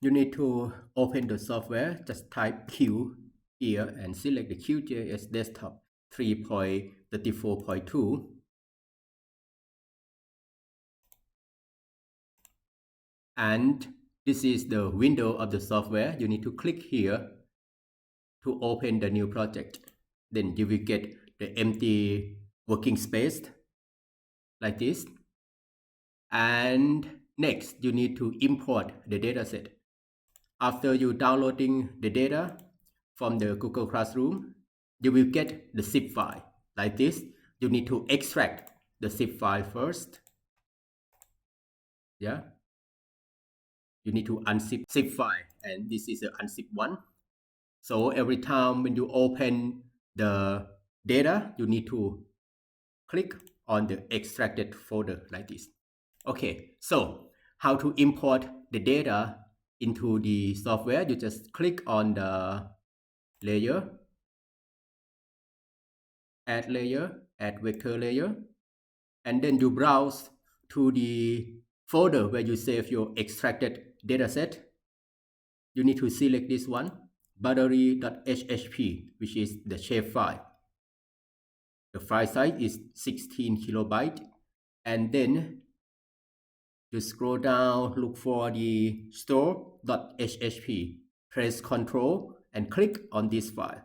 you need to open the software. Just type Q here and select the QGIS desktop 3.34.2. And this is the window of the software. You need to click here to open the new project. Then you will get the empty working space like this. And next, you need to import the dataset. After you downloading the data from the Google Classroom, you will get the zip file like this. You need to extract the zip file first. Yeah. You need to unzip zip file, and this is the unzip one. So every time when you open the data, you need to click on the extracted folder like this. Okay, so how to import the data into the software? You just click on the layer, add vector layer, and then you browse to the folder where you save your extracted dataset. You need to select this one, battery.hhp, which is the shapefile. The file size is 16 kilobyte, and then you scroll down, look for the store.hhp, press Ctrl and click on this file.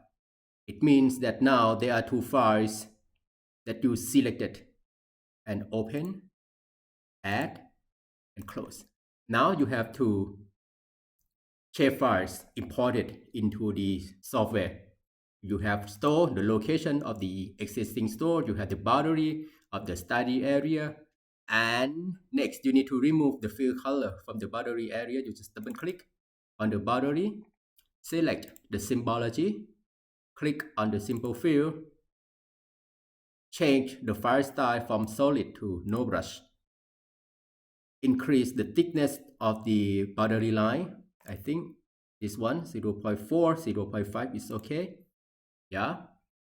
It means that now there are two files that you selected, and open, add, and close. Now you have two shapefiles imported into the software. You have store, the location of the existing store, you have the boundary of the study area, and next you need to remove the fill color from the boundary area. You just double click on the boundary, select the symbology, click on the symbol fill, change the file style from solid to no brush, increase the thickness of the boundary line. I think this one 0.4, 0.5 is okay. Yeah.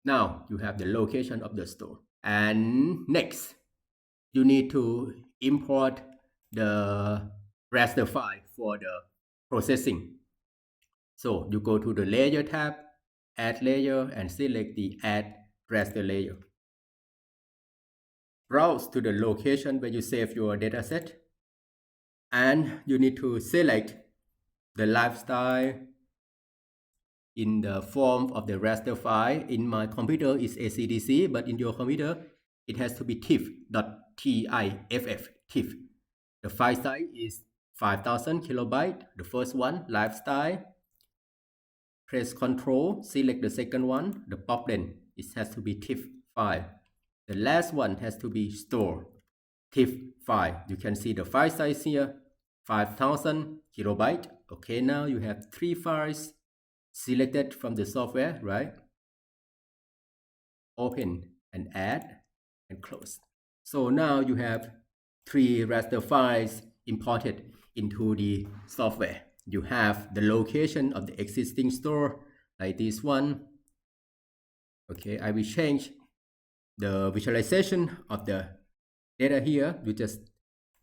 Now you have the location of the store. And next, you need to import the raster file for the processing. So you go to the layer tab, add layer, and select the add raster layer. Browse to the location where you save your dataset, and you need to select the lifestyle in the form of the raster file. In my computer is ACDC, but in your computer it has to be TIFF, TIFF. The file size is 5000 kilobyte. The first one, lifestyle. Press Ctrl, select the second one, the problem. It has to be TIFF file. The last one has to be store, TIFF file. You can see the file size here, 5000 kilobyte. Okay, now you have three files selected from the software, right? Open and add and close. So now you have three raster files imported into the software. You have the location of the existing store, like this one. Okay, I will change the visualization of the data here. You just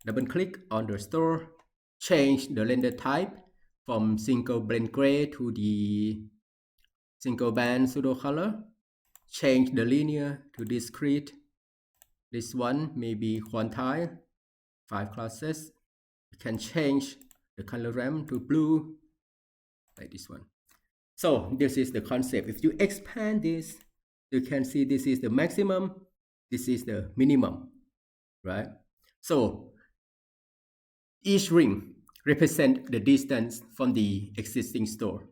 double click on the store, change the render type from single blend gray to the single band pseudo color, change the linear to discrete. This one may be quantile, 5 classes. You can change the color RAM to blue, like this one. So this is the concept. If you expand this, you can see this is the maximum, this is the minimum, right? So each ring represents the distance from the existing store.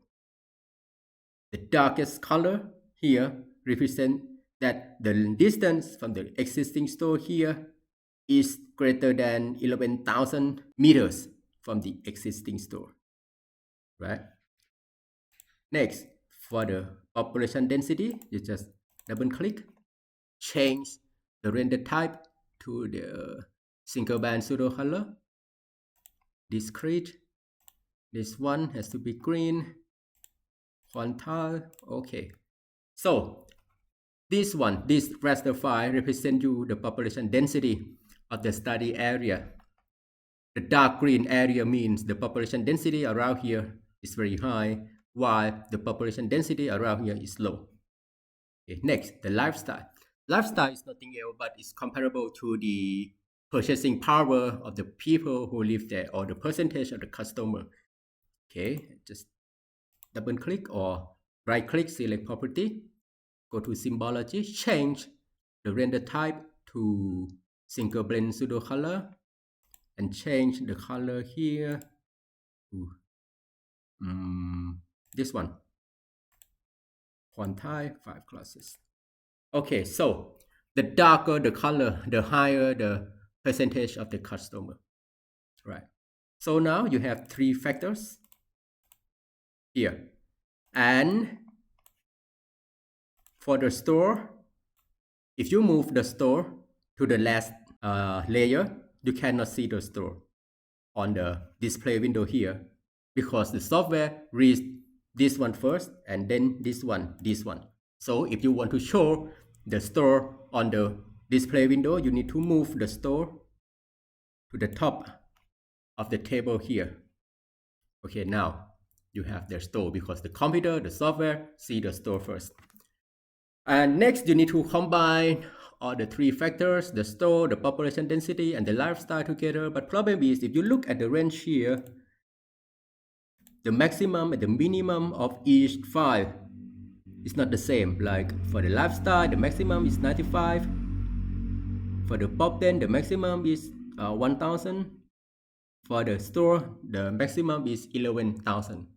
The darkest color here represents that the distance from the existing store here is greater than 11,000 meters from the existing store, right? Next, for the population density, you just double click, change the render type to the single band pseudo color, discrete. This one has to be green, quantile. Okay, so this raster file represents you the population density of the study area. The dark green area means the population density around here is very high, while the population density around here is low. Okay, next, the lifestyle. Lifestyle is nothing else but it's comparable to the purchasing power of the people who live there or the percentage of the customer. Okay, just double click or right click, select property, go to symbology, change the render type to single blend pseudo color and change the color here to this one, font type 5 classes. Okay, so the darker the color, the higher the percentage of the customer, right? So now you have 3 factors here. And for the store, if you move the store to the last layer, you cannot see the store on the display window here because the software reads this one first and then this one. So if you want to show the store on the display window, you need to move the store to the top of the table here. Okay, now you have the store because the computer, the software, see the store first. And next, you need to combine all the 3 factors, the store, the population density, and the lifestyle together. But problem is, if you look at the range here, the maximum and the minimum of each file is not the same. Like for the lifestyle, the maximum is 95. For the pop 10, the maximum is 1000. For the store, the maximum is 11,000.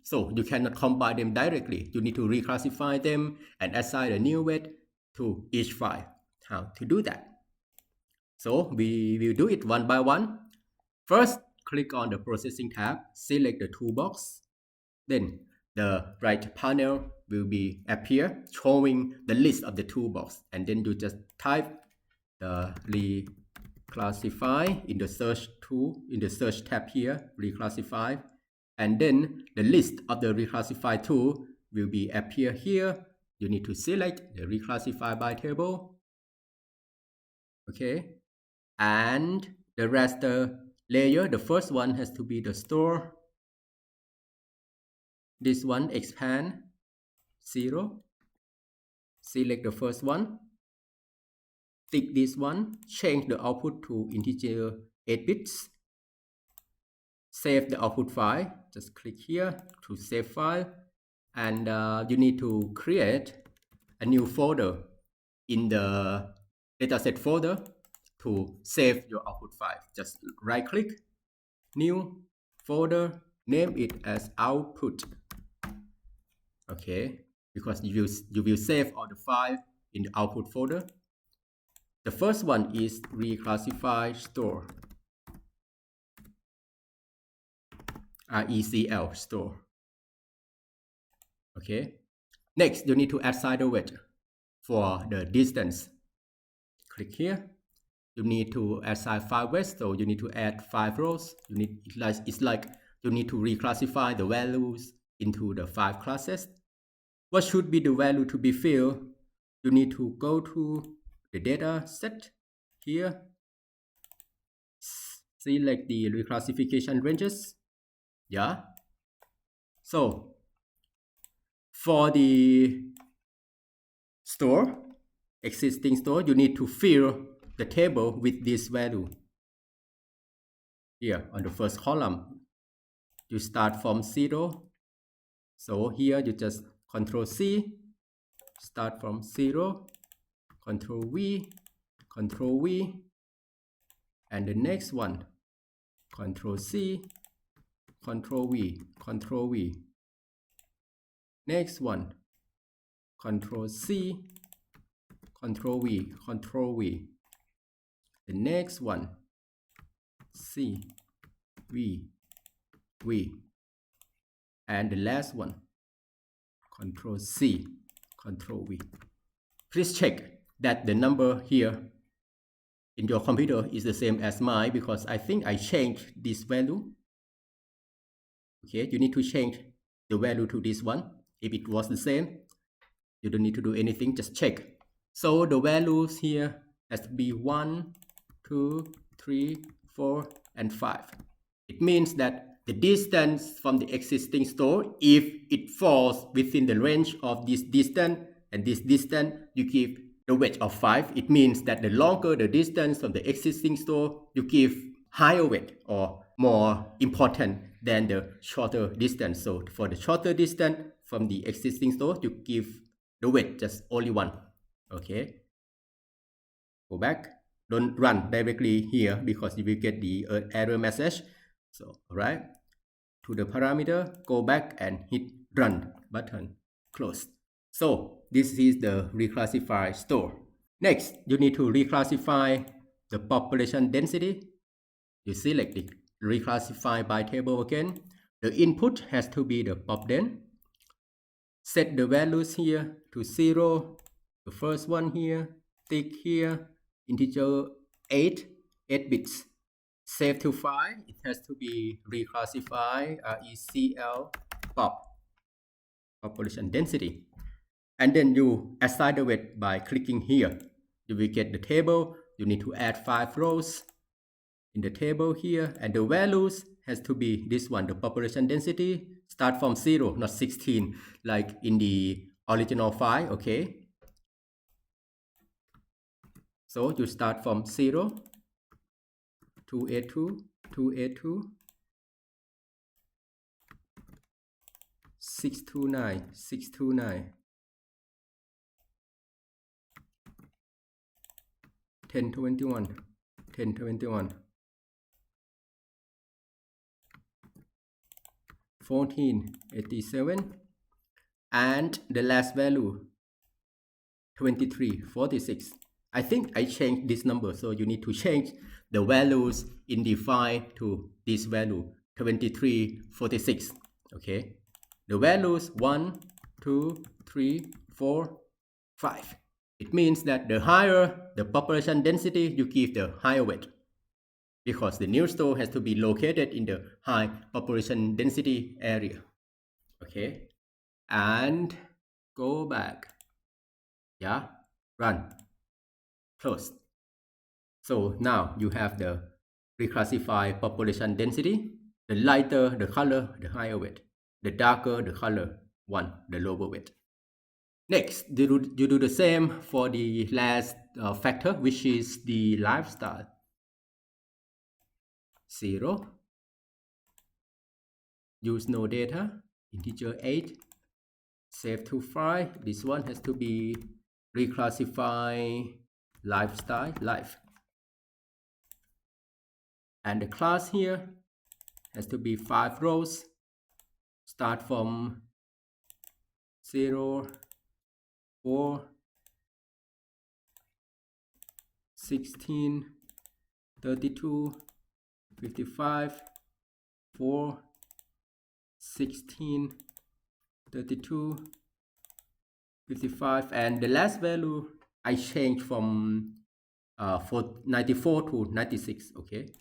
So you cannot combine them directly. You need to reclassify them and assign a new weight to each file. How to do that? So we will do it one by one. First, click on the processing tab, select the toolbox. Then the right panel will be appear showing the list of the toolbox. And then you just type the reclassify in the search tool, in the search tab here, reclassify. And then the list of the reclassify tool will be appear here. You need to select the reclassify by table. Okay. And the raster layer, the first one has to be the store. This one expand 0. Select the first one. Tick this one. Change the output to integer 8 bits. Save the output file. Just click here to save file. And you need to create a new folder in the dataset folder to save your output file. Just right click, new folder, name it as output. Okay, because you will save all the file in the output folder. The first one is reclassify store. RECL store. Okay. Next, you need to assign the weight for the distance. Click here. You need to assign 5 weights, so you need to add 5 rows. It's like you need to reclassify the values into the 5 classes. What should be the value to be filled? You need to go to the data set here. Select the reclassification ranges. Yeah. So for the store, existing store, you need to fill the table with this value. Here on the first column, you start from 0. So here you just Control C, start from 0, Control V, Control V, and the next one, Control C, Control V, Control V. Next one, Control C, Control V, Control V. The next one, C, V, V. And the last one, Control C, Control V. Please check that the number here in your computer is the same as mine because I think I changed this value. Okay, you need to change the value to this one. If it was the same, you don't need to do anything, just check. So the values here has to be 1, 2, 3, 4, and 5. It means that the distance from the existing store, if it falls within the range of this distance and this distance, you give the weight of 5. It means that the longer the distance from the existing store, you give higher weight or more important than the shorter distance. So for the shorter distance from the existing store, you give the weight just only 1. Okay. Go back. Don't run directly here because you will get the error message. So, all right. To the parameter, go back and hit run button, close. So this is the reclassify store. Next, you need to reclassify the population density. You select the reclassify by table again. The input has to be the popden. Set the values here to 0. The first one here, tick here, integer 8 bits. Save to file, it has to be reclassify, recl population density. And then you assign the weight by clicking here. You will get the table. You need to add 5 rows in the table here, and the values has to be this one, the population density. Start from 0, not 16, like in the original file, okay? So you start from 0, 282, 282, 629, 629, 1021, 1021, 1487, and the last value 2346. I think I changed this number, so you need to change the values in the file to this value 2346. Okay, the values 1, 2, 3, 4, 5. It means that the higher the population density, you give the higher weight, because the new store has to be located in the high population density area. Okay, and go back. Yeah, run, close. So now you have the reclassify population density. The lighter the color, the higher weight. The darker the color, 1, the lower weight. Next, you do the same for the last factor, which is the lifestyle. 0. Use no data, integer 8. Save to file. This one has to be reclassify lifestyle, life. And the class here has to be 5 rows. Start from 0, 4, 16, 32, 55, 4, 16, 32, 55, and the last value I changed from 94 to 96. Okay,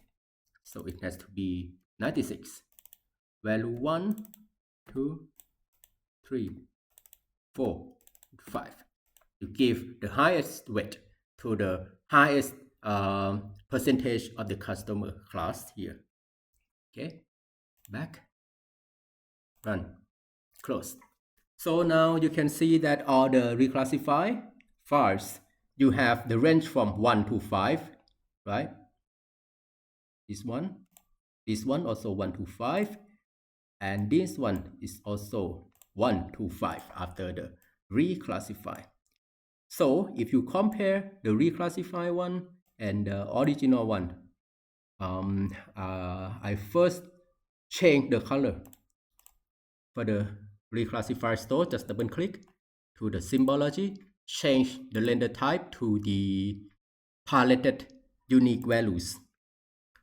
so it has to be 96. Value 1, 2, 3, 4, 5. You give the highest weight to the highest percentage of the customer class here. Okay, back, run, close. So now you can see that all the reclassify files, you have the range from 1 to 5, right? This one also 1 to 5, and this one is also 1 to 5 after the reclassify. So if you compare the reclassify one and the original one, I first change the color for the reclassify store. Just double click to the symbology, change the render type to the paletted unique values.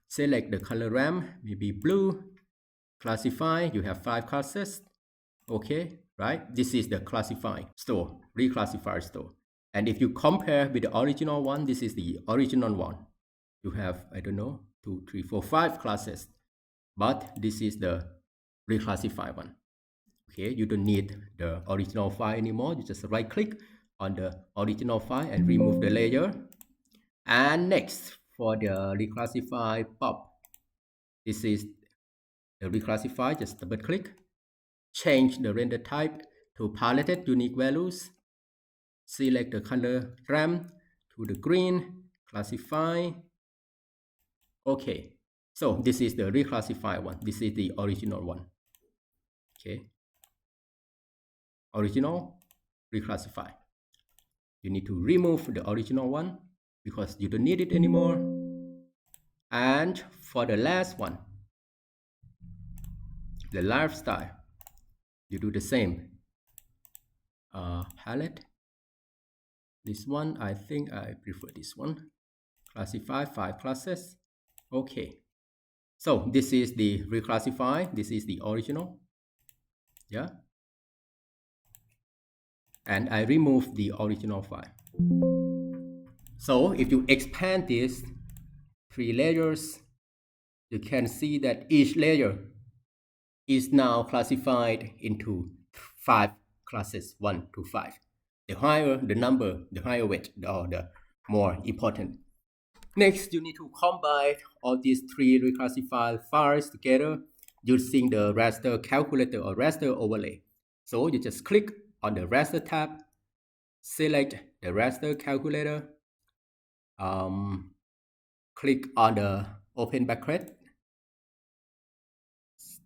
Select the color RAM, maybe blue. Classify, you have 5 classes. Okay, right? This is the classify store, reclassify store. And if you compare with the original one, this is the original one. You have, I don't know, 2, 3, 4, 5 classes. But this is the reclassify one. Okay, you don't need the original file anymore. You just right click on the original file and remove the layer. And next, for the reclassify pop, This is the reclassify, just double click. Change the render type to paletted unique values. Select the color RAM to the green, classify. Okay, so this is the reclassify one. This is the original one. Okay, original, reclassify. You need to remove the original one because you don't need it anymore. And for the last one, the lifestyle, you do the same. Palette. This one, I think I prefer this one. Classify 5 classes. Okay. So this is the reclassify. This is the original. Yeah. And I remove the original file. So if you expand this 3 layers, you can see that each layer is now classified into 5 classes, 1 to 5. The higher the number, the higher weight, or the more important. Next, you need to combine all these 3 reclassified files together using the raster calculator or raster overlay. So you just click on the raster tab, select the raster calculator, click on the open bracket,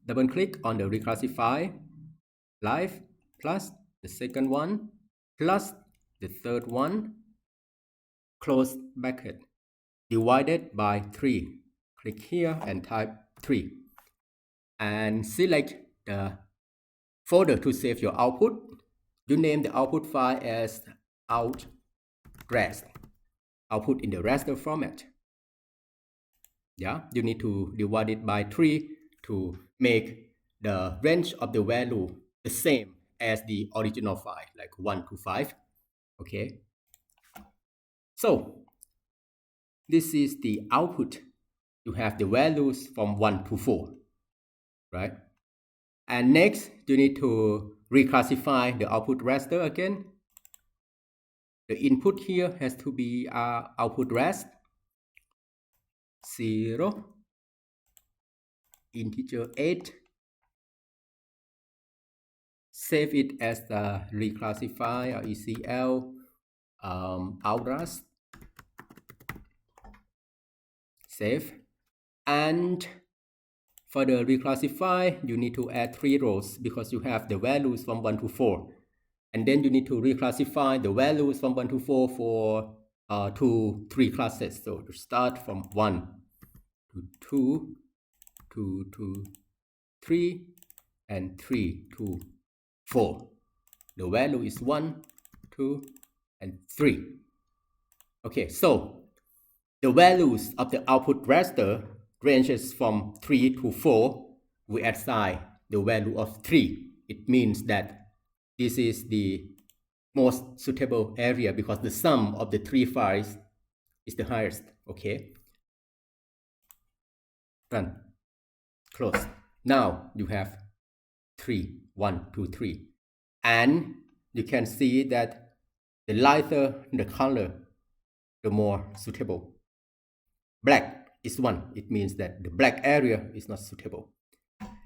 double click on the reclassify live plus the second one plus the third one, close bracket, divided by 3. Click here and type 3 and select the folder to save your output. You name the output file as out_rast, output in the raster format. Yeah, you need to divide it by 3 to make the range of the value the same as the original file, like 1 to 5. Okay. So this is the output. You have the values from 1 to 4, right? And next, you need to reclassify the output raster again. The input here has to be output rest 0, integer 8. Save it as the reclassify or ECL outrust. Save. And for the reclassify, you need to add 3 rows because you have the values from 1 to 4. And then you need to reclassify the values from 1 to 4 for 3 classes. So to start from 1 to 2, 2 to 3, and 3 to 4. The value is 1, 2, and 3. Okay, so the values of the output raster ranges from 3 to 4. We assign the value of 3. It means that this is the most suitable area because the sum of the 3 files is the highest. Okay. Run. Close. Now you have 3, 1, 2, 3. And you can see that the lighter the color, the more suitable. Black is 1. It means that the black area is not suitable.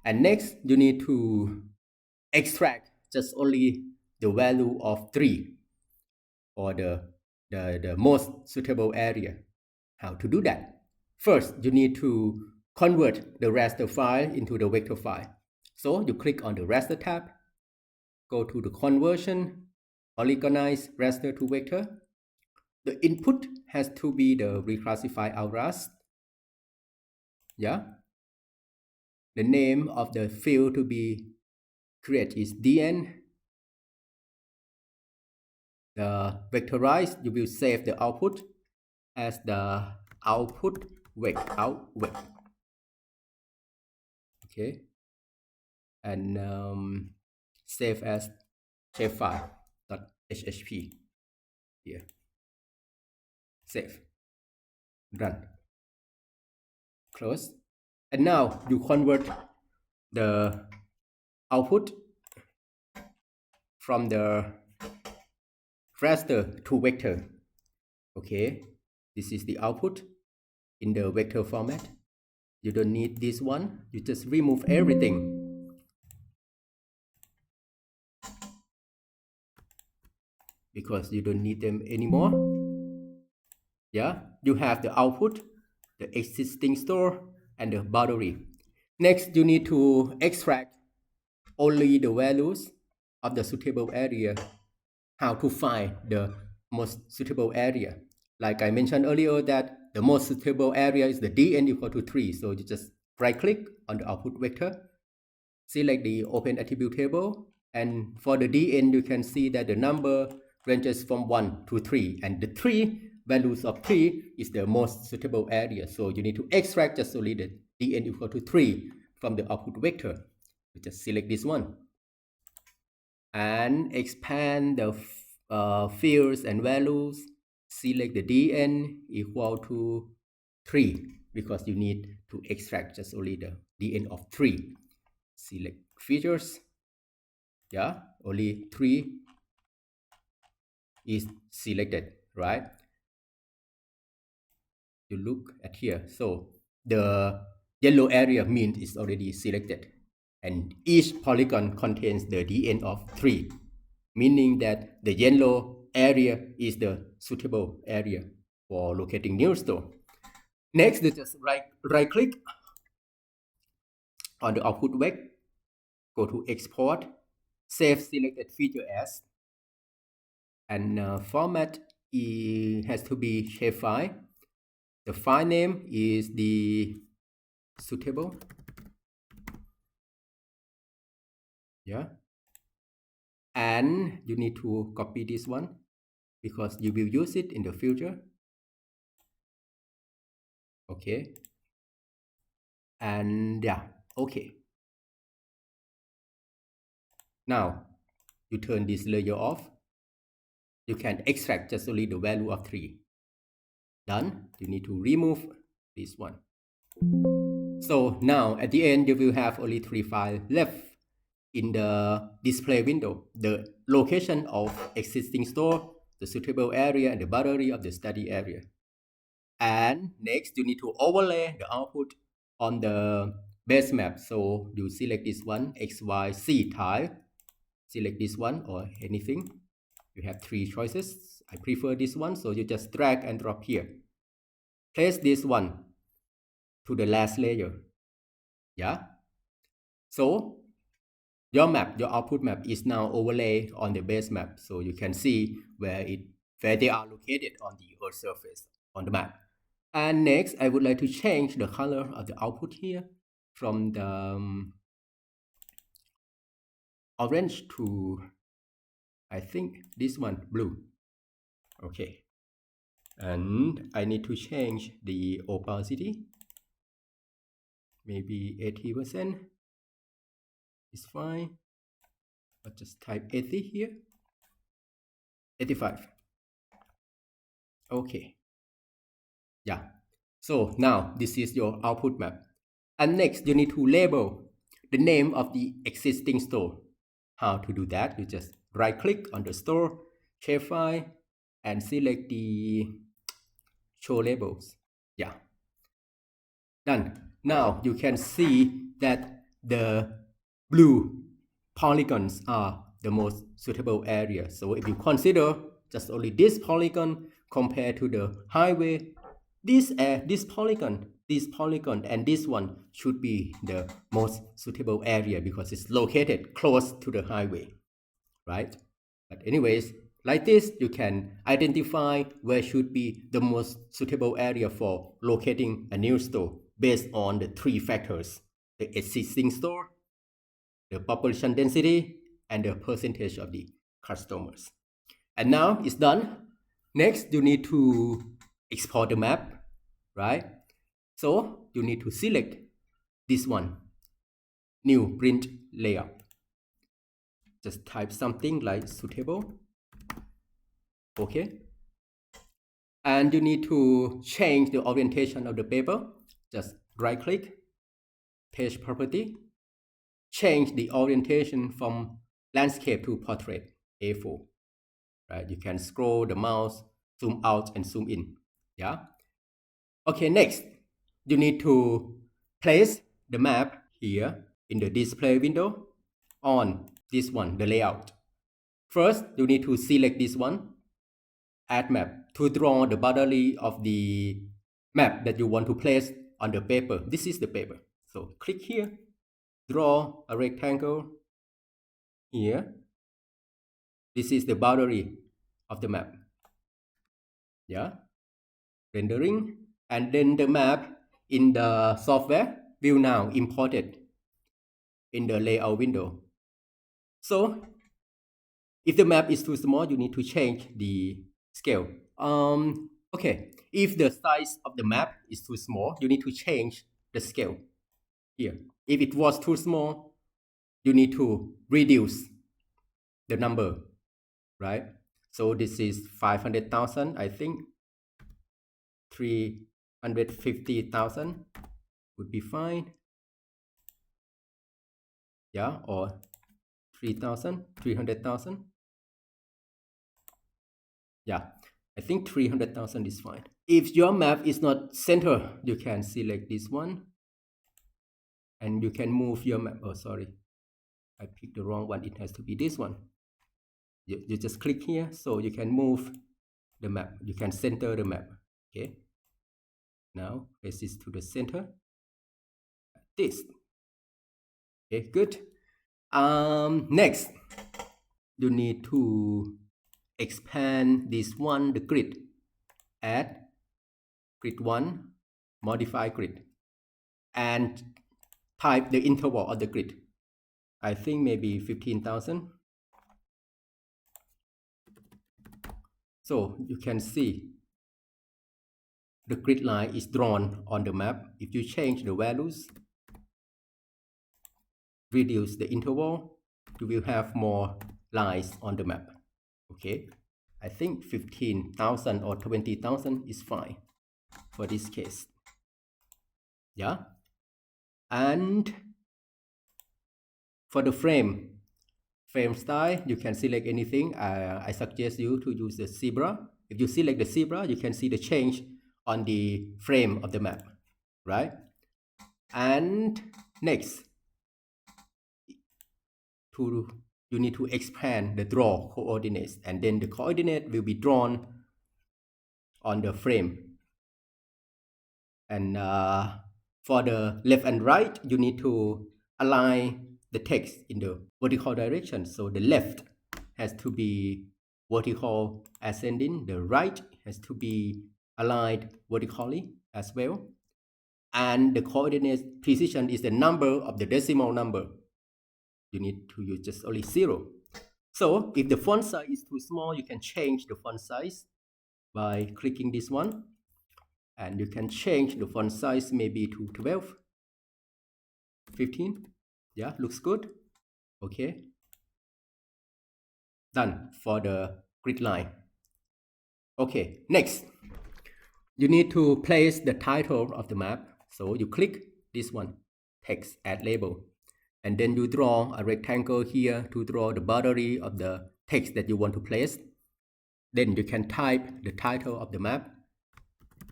And next, you need to extract just only the value of 3 or the most suitable area. How to do that? First, you need to convert the raster file into the vector file. So you click on the raster tab, go to the conversion, polygonize raster to vector. The input has to be the reclassify outrust. Yeah. The name of the field to be created is dn. The vectorized, you will save the output as the output vec, out vec. Okay. And save as shapefile.hhp here. Save. Run. Close. And now you convert the output from the raster to vector. Okay, this is the output in the vector format. You don't need this one. You just remove everything. Because you don't need them anymore. Yeah, you have the output, the existing store, and the boundary. Next, you need to extract only the values of the suitable area. How to find the most suitable area? Like I mentioned earlier, that the most suitable area is the dn equal to 3. So you just right click on the output vector, select the open attribute table, and for the dn you can see that the number ranges from 1 to 3, and the 3 values of 3 is the most suitable area. So you need to extract just only the dn equal to 3 from the output vector. You just select this one and expand the fields and values. Select the dn equal to 3 because you need to extract just only the dn of 3. Select features. Yeah, only 3 is selected, right? You look at here. So the yellow area means is already selected, and each polygon contains the dn of 3, meaning that the yellow area is the suitable area for locating new store. Next, just right click on the output vector, go to export, save selected feature as, and format has to be shapefile. The file name is the suitable. Yeah, and you need to copy this one because you will use it in the future. Okay, and yeah, okay. Now you turn this layer off. You can extract just only the value of 3. Done. You need to remove this one. So now at the end you will have only 3 files left in the display window: the location of existing store, the suitable area, and the boundary of the study area. And next you need to overlay the output on the base map. So you select this one, XYZ tile, select this one or anything. You have 3 choices. I prefer this one, so you just drag and drop here. Place this one to the last layer. Yeah. So your map, your output map is now overlaid on the base map. So you can see where they are located on the Earth surface on the map. And next, I would like to change the color of the output here from the orange to, I think, this one, blue. Okay. And I need to change the opacity. Maybe 80% is fine. But just type 80 here. 85. Okay. Yeah. So now this is your output map. And next, you need to label the name of the existing store. How to do that? You just right click on the store, shapefile, and select the show labels. Yeah. Done. Now you can see that the blue polygons are the most suitable area. So if you consider just only this polygon compared to the highway, this polygon, and this one should be the most suitable area because it's located close to the highway, right? But anyways, like this, you can identify where should be the most suitable area for locating a new store based on the 3 factors: the existing store, the population density, and the percentage of the customers. And now it's done. Next, you need to export the map, right? So you need to select this one, new print layout. Just type something like suitable. Okay. And you need to change the orientation of the paper. Just right click, page property, change the orientation from landscape to portrait, A4. Right? You can scroll the mouse, zoom out and zoom in. Yeah. Okay, next, you need to place the map here in the display window on this one, the layout. First, you need to select this one, add map, to draw the boundary of the map that you want to place on the paper. This is the paper. So click here, draw a rectangle here. This is the boundary of the map. Yeah, rendering, and then the map in the software will now imported in the layout window. So if the map is too small, you need to change the scale. Okay, if the size of the map is too small, you need to change the scale here. If it was too small, you need to reduce the number, right? So this is 500,000, I think 350,000 would be fine. Yeah, or 300,000. Yeah, I think 300,000 is fine. If your map is not center, you can select this one and you can move your map. Oh, sorry, I picked the wrong one. It has to be this one. You just click here, so you can move the map. You can center the map. Okay, now place this to the center. This. Okay, good. Next, you need to expand this one, the grid. Add grid 1, modify grid, and type the interval of the grid. I think maybe 15,000. So you can see the grid line is drawn on the map. If you change the values, reduce the interval, you will have more lines on the map. Okay, I think 15,000 or 20,000 is fine for this case. Yeah, and for the frame style, you can select anything. I suggest you to use the zebra. If you select the zebra, you can see the change on the frame of the map, right? And next, you need to expand the draw coordinates, and then the coordinate will be drawn on the frame. And for the left and right, you need to align the text in the vertical direction. So the left has to be vertical ascending, the right has to be aligned vertically as well. And the coordinate precision is the number of the decimal number. You need to use just only 0. So if the font size is too small, you can change the font size by clicking this one. And you can change the font size maybe to 12, 15. Yeah, looks good. Okay. Done for the grid line. Okay, next, you need to place the title of the map. So you click this one, text, add label. And then you draw a rectangle here to draw the boundary of the text that you want to place. Then you can type the title of the map.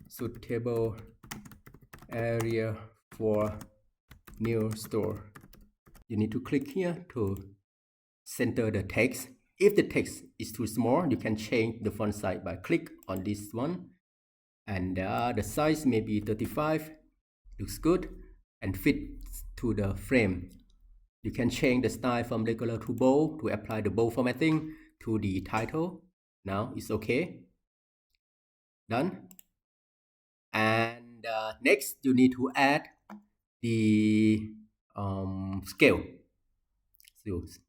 Suitable area for new store. You need to click here to center the text. If the text is too small, you can change the font size by click on this one. And the size may be 35. Looks good and fits to the frame. You can change the style from regular to bold to apply the bold formatting to the title. Now it's okay. Done. And next, you need to add the scale.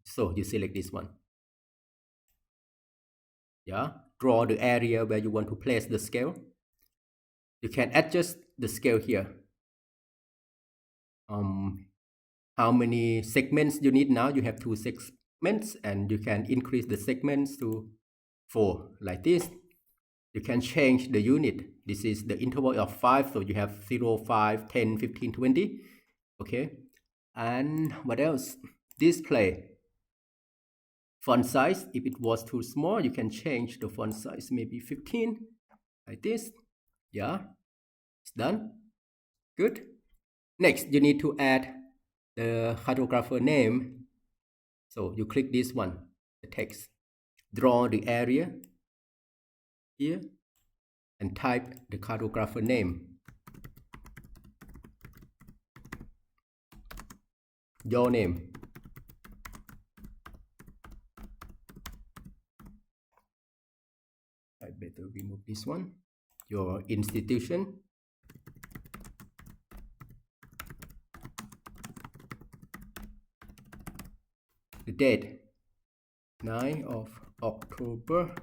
So you select this one. Yeah, draw the area where you want to place the scale. You can adjust the scale here. How many segments you need now? You have 2 segments, and you can increase the segments to 4 like this. You can change the unit. This is the interval of 5, so you have 0, 5, 10, 15, 20. Okay, and what else? Display. Font size, if it was too small, you can change the font size, maybe 15, like this. Yeah, it's done. Good. Next, you need to add the cartographer name. So you click this one, the text. Draw the area here and type the cartographer name. Your name. I better remove this one. Your institution. The date, 9 of October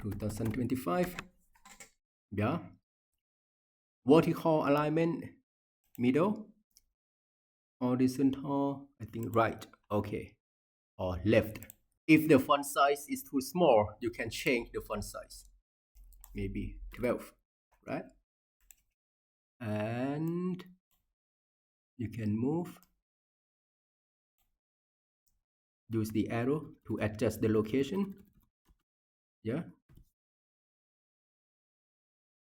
2025. Yeah. Vertical alignment, middle. Horizontal, I think right. Okay. Or left. If the font size is too small, you can change the font size. Maybe 12, right? And you can move. Use the arrow to adjust the location. Yeah.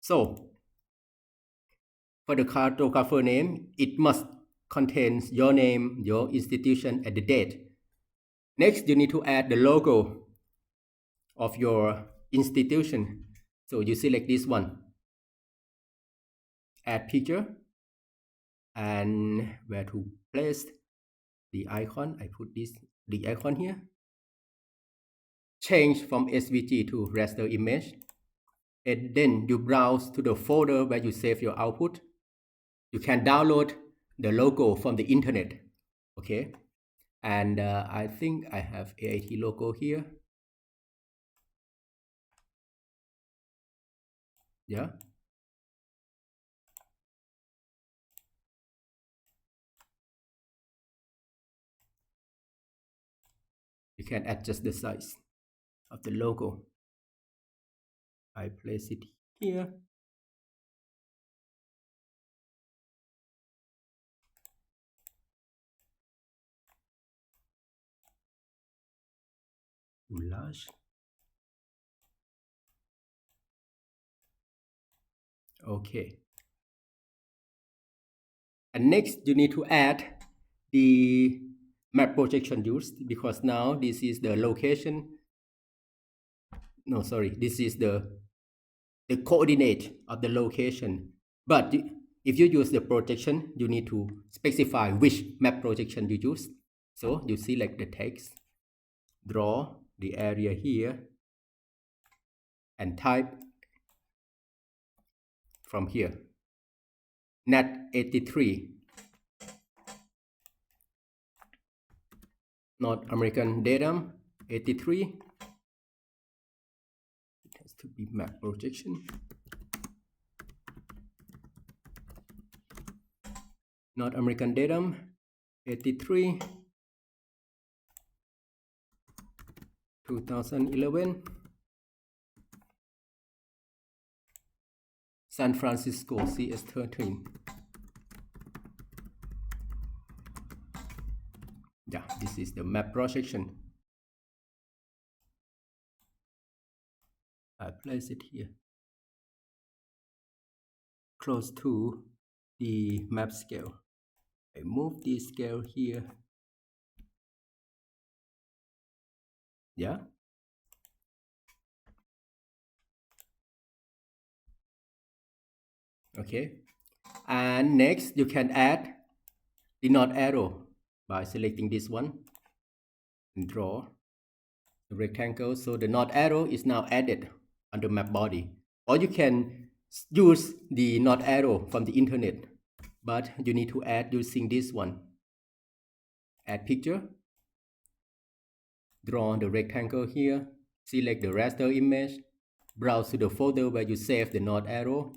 So for the cartographer name, it must contain your name, your institution, and the date. Next, you need to add the logo of your institution. So you select this one. Add picture. And where to place the icon. I put the icon here. Change from SVG to raster image. And then you browse to the folder where you save your output. You can download the logo from the internet. Okay. And I think I have AIT logo here. Yeah. You can adjust the size of the logo. I place it here. Too large. Okay. And next, you need to add the map projection used, because now this is the location. No, sorry, this is the coordinate of the location. But if you use the projection, you need to specify which map projection you use. So you select the text, draw the area here, and type from here. NAT 83. North American datum 83. It has to be map projection. North American datum 83 2011. San Francisco CS13. Yeah, this is the map projection. I place it here, close to the map scale. I move the scale here. Yeah. Okay. And next, you can add the north arrow by selecting this one and draw the rectangle. So the north arrow is now added on the map body. Or you can use the north arrow from the internet, but you need to add using this one. Add picture. Draw the rectangle here. Select the raster image. Browse to the folder where you save the north arrow.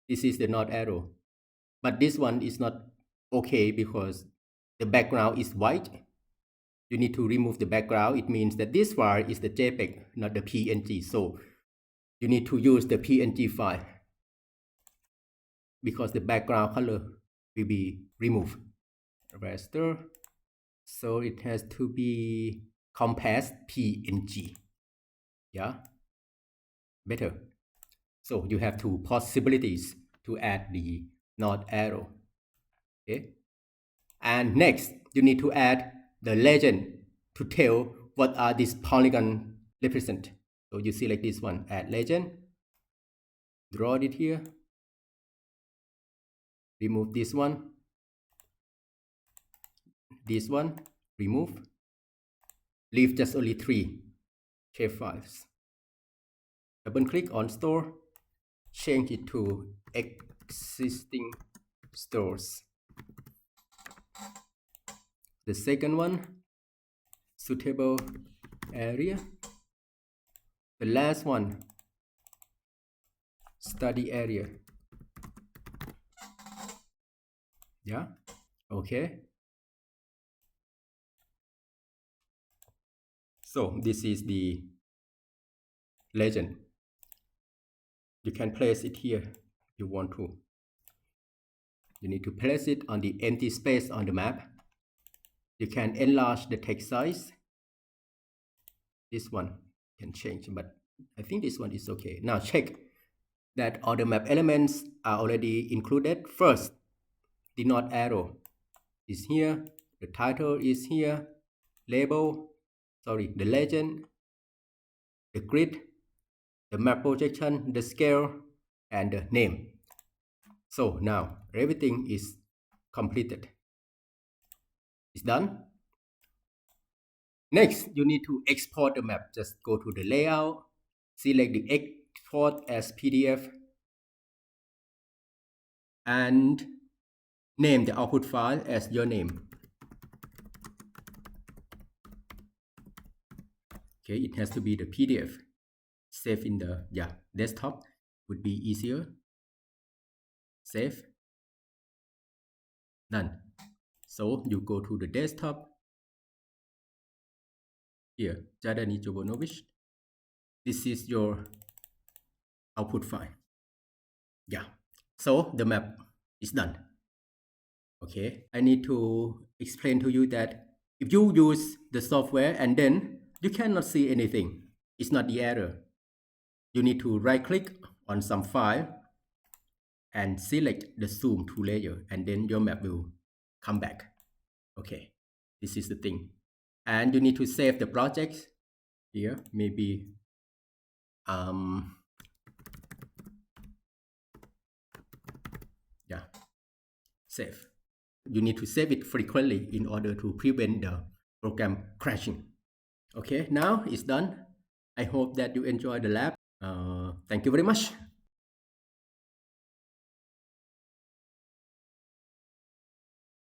This is the north arrow. But this one is not okay because the background is white. You need to remove the background. It means that this file is the JPEG, not the PNG. So you need to use the PNG file because the background color will be removed. Raster. So it has to be compass PNG. Yeah, better. So you have two possibilities to add the not arrow. Okay. And next, you need to add the legend to tell what are these polygon represent. So you see like this one, add legend, draw it here, remove this one, remove, leave just only 3 shapefiles. Double click on store, change it to existing stores. The second one, suitable area. The last one, study area. Yeah, okay. So this is the legend. You can place it here if you want to. You need to place it on the empty space on the map. You can enlarge the text size. This one can change, but I think this one is okay. Now check that all the map elements are already included. First, the north arrow is here, the title is here, the legend, the grid, the map projection, the scale, and the name. So now everything is completed. It's done. Next, you need to export the map. Just go to the layout, select the export as PDF, and name the output file as your name. Okay, it has to be the PDF. Save in the desktop would be easier. Save. Done. So you go to the desktop. Here, Jadani Jobonovich. This is your output file. Yeah. So the map is done. Okay. I need to explain to you that if you use the software and then you cannot see anything, it's not the error. You need to right click on some file and select the zoom to layer, and then your map will come back. Okay, this is the thing. And you need to save the project here, maybe save. You need to save it frequently in order to prevent the program crashing. Okay, now it's done. I hope that you enjoy the lab. Thank you very much.